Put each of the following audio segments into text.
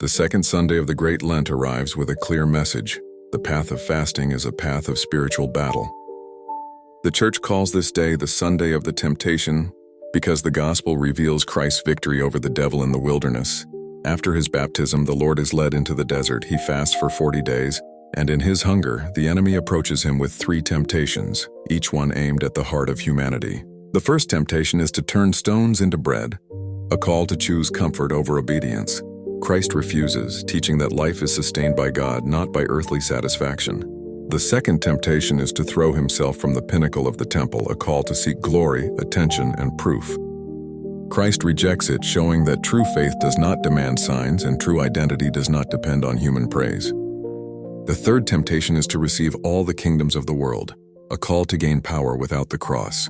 The second Sunday of the Great Lent arrives with a clear message. The path of fasting is a path of spiritual battle. The Church calls this day the Sunday of the Temptation because the Gospel reveals Christ's victory over the devil in the wilderness. After his baptism, the Lord is led into the desert. He fasts for 40 days, and in his hunger, the enemy approaches him with 3 temptations, each one aimed at the heart of humanity. The first temptation is to turn stones into bread, a call to choose comfort over obedience. Christ refuses, teaching that life is sustained by God, not by earthly satisfaction. The second temptation is to throw himself from the pinnacle of the temple, a call to seek glory, attention, and proof. Christ rejects it, showing that true faith does not demand signs and true identity does not depend on human praise. The third temptation is to receive all the kingdoms of the world, a call to gain power without the cross.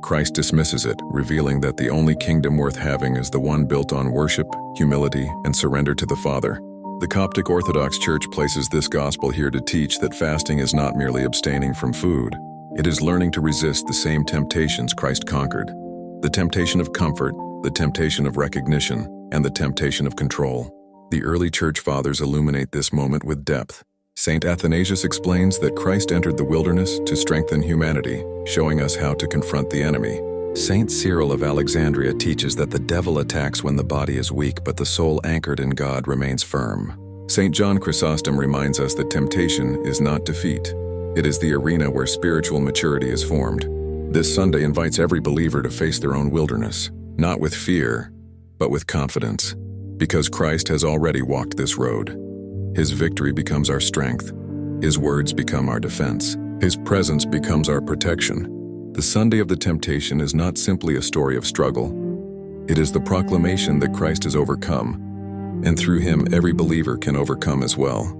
Christ dismisses it, revealing that the only kingdom worth having is the one built on worship, humility, and surrender to the Father. The Coptic Orthodox Church places this gospel here to teach that fasting is not merely abstaining from food. It is learning to resist the same temptations Christ conquered: the temptation of comfort, the temptation of recognition, and the temptation of control. The early Church Fathers illuminate this moment with depth. Saint Athanasius explains that Christ entered the wilderness to strengthen humanity, showing us how to confront the enemy. Saint Cyril of Alexandria teaches that the devil attacks when the body is weak, but the soul anchored in God remains firm. Saint John Chrysostom reminds us that temptation is not defeat. It is the arena where spiritual maturity is formed. This Sunday invites every believer to face their own wilderness, not with fear, but with confidence, because Christ has already walked this road. His victory becomes our strength. His words become our defense. His presence becomes our protection. The Sunday of the Temptation is not simply a story of struggle. It is the proclamation that Christ has overcome, and through him every believer can overcome as well.